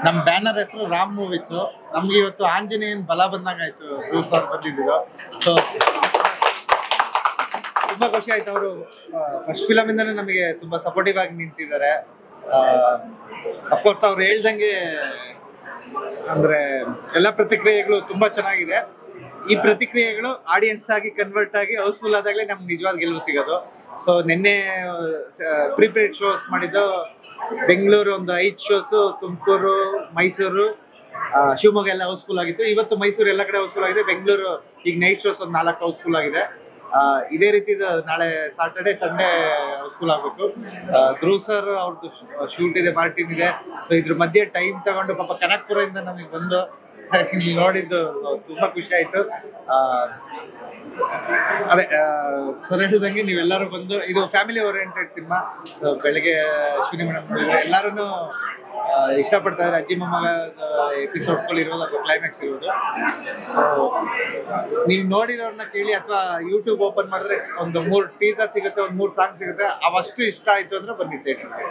ನಮ್ಮ ಬ್ಯಾನರ್ ಹೆಸರು ರಾಮ್ ಮೂವೀಸ್. ನಮ್ಗೆ ಇವತ್ತು ಆಂಜನೇಯನ್ ಬಲ ಬಂದಂಗಾಯ್ತು. ಬ್ರೂಸ್ ಅವ್ರು ಬಂದಿದ್ರು. ಸೊ ತುಂಬಾ ಖುಷಿ ಆಯ್ತು. ಅವರು ಫಸ್ಟ್ ಫಿಲಮ್ ಇಂದಾನೆ ನಮಗೆ ತುಂಬಾ ಸಪೋರ್ಟಿವ್ ಆಗಿ ನಿಂತಿದ್ದಾರೆ. ಅಫ್ಕೋರ್ಸ್ ಅವ್ರು ಹೇಳ್ದಂಗೆ ಅಂದ್ರೆ ಎಲ್ಲ ಪ್ರತಿಕ್ರಿಯೆಗಳು ತುಂಬಾ ಚೆನ್ನಾಗಿದೆ. ಈ ಪ್ರತಿಕ್ರಿಯೆಗಳು ಆಡಿಯನ್ಸ್ ಆಗಿ ಕನ್ವರ್ಟ್ ಆಗಿ ಹೌಸ್ಫುಲ್ ಆದಾಗಲೇ ನಮ್ಗೆ ನಿಜವಾದ ಗೆಲುವು ಸಿಗೋದು. ಸೊ ನಿನ್ನೆ ಪ್ರಿಪೇರ್ಡ್ ಶೋಸ್ ಮಾಡಿದ್ದು ಬೆಂಗಳೂರು ಒಂದು 5 ಶೋಸು, ತುಮಕೂರು, ಮೈಸೂರು, ಶಿವಮೊಗ್ಗ ಎಲ್ಲ ಹೌಸ್ಫುಲ್ ಆಗಿತ್ತು. ಇವತ್ತು ಮೈಸೂರು ಎಲ್ಲ ಕಡೆ ಹೌಸ್ಫುಲ್ ಆಗಿದೆ. ಬೆಂಗಳೂರು ಈಗ ನೈಟ್ ಶೋಸ್ ಒಂದು 4 ಹೌಸ್ಫುಲ್ ಆಗಿದೆ. ಇದೇ ರೀತಿ ನಾಳೆ ಸಾಟರ್ಡೆ ಸಂಡೇ ಹೌಸ್ಫುಲ್ ಆಗಬೇಕು. ಧ್ರುವ್ ಸರ್ ಅವ್ರದ್ದು ಶೂಟ್ ಇದೆ, ಪಾರ್ಟಿ ಇದೆ. ಸೊ ಇದ್ರ ಮಧ್ಯೆ ಟೈಮ್ ತಗೊಂಡು ಪಾಪ ಕನಕಪುರದಿಂದ ನಮಗೆ ಬಂದು ನೋಡಿದ್ದು ತುಂಬಾ ಖುಷಿ ಆಯ್ತು. ಅದೇ ಸರ್ ಹೇಳಿದಂಗೆ ನೀವೆಲ್ಲರೂ ಬಂದು, ಇದು ಫ್ಯಾಮಿಲಿ ಓರಿಯೆಂಟೆಡ್ ಸಿನಿಮಾ. ಸೊ ಬೆಳಗ್ಗೆ ಅಶ್ವಿನಿ ಮೇಡಮ್ ನೋಡಿದ್ರೆ ಎಲ್ಲರೂ ಇಷ್ಟಪಡ್ತಾ ಇದ್ದಾರೆ. ಅಜ್ಜಿ ಮೊಮ್ಮಗ ಎಪಿಸೋಡ್ಸ್ಗಳು ಇರೋದು ಅಥವಾ ಕ್ಲೈಮ್ಯಾಕ್ಸ್ ಇರೋದು. ಸೊ ನೀವು ನೋಡಿರೋರನ್ನ ಕೇಳಿ ಅಥವಾ ಯೂಟ್ಯೂಬ್ ಓಪನ್ ಮಾಡಿದ್ರೆ ಒಂದು 3 ಟೀಸರ್ ಸಿಗುತ್ತೆ, ಒಂದು 3 ಸಾಂಗ್ ಸಿಗುತ್ತೆ. ಅವಷ್ಟು ಇಷ್ಟ ಆಯ್ತು ಅಂದ್ರೆ ಬನ್ನಿ ಥಿಯೇಟರ್ಗೆ.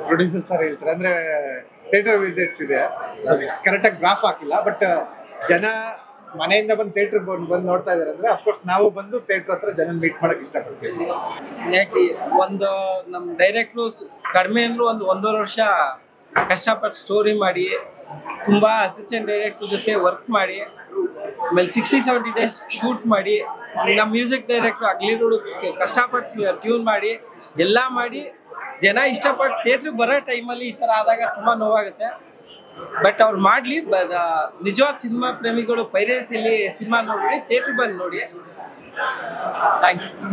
ಪ್ರೊಡ್ಯೂಸರ್ ಸರ್ ಹೇಳ್ತಾರೆ ಅಂದ್ರೆ ಥಿಯೇಟರ್ ವಿಸಿಟ್ಸ್ ಇದೆ, ಕರೆಕ್ಟಾಗಿ ಗ್ರಾಫ್ ಹಾಕಿಲ್ಲ. ಬಟ್ ಜನ ಮನೆಯಿಂದ ಬಂದು ಥಿಯೇಟರ್ ಬಂದು ನೋಡ್ತಾ ಇದಾರೆ ಅಂದ್ರೆ ಅಫ್ಕೋರ್ಸ್ ನಾವು ಬಂದು ಥಿಯೇಟರ್ ಹತ್ರ ಜನ ಮೀಟ್ ಮಾಡಕ್ ಇಷ್ಟಪಡ್ತೀವಿ. ಯಾಕೆ ಒಂದು ನಮ್ಮ ಡೈರೆಕ್ಟ್ರು ಕಡಿಮೆ ಅಂದ್ರೂ ಒಂದೂವರೆ ವರ್ಷ ಕಷ್ಟಪಟ್ಟು ಸ್ಟೋರಿ ಮಾಡಿ, ತುಂಬ ಅಸಿಸ್ಟೆಂಟ್ ಡೈರೆಕ್ಟ್ರ್ ಜೊತೆ ವರ್ಕ್ ಮಾಡಿ, ಆಮೇಲೆ 60-70 ಡೇಸ್ ಶೂಟ್ ಮಾಡಿ, ನಮ್ಮ ಮ್ಯೂಸಿಕ್ ಡೈರೆಕ್ಟ್ರು ಅಗ್ಲಿರೋಡು ಕಷ್ಟಪಟ್ಟು ಟ್ಯೂನ್ ಮಾಡಿ ಎಲ್ಲ ಮಾಡಿ ಜನ ಇಷ್ಟಪಟ್ಟು ಥಿಯೇಟ್ರಿಗೆ ಬರೋ ಟೈಮಲ್ಲಿ ಈ ಥರ ಆದಾಗ ತುಂಬ ನೋವಾಗುತ್ತೆ. ಬಟ್ ಅವ್ರು ಮಾಡಲಿ. ನಿಜವಾದ ಸಿನಿಮಾ ಪ್ರೇಮಿಗಳು ಪೈರೇಸಿಯಲ್ಲಿ ಸಿನಿಮಾ ನೋಡಿ ಥಿಯೇಟ್ರಿಗೆ ಬಂದು ನೋಡಿ. Thank you.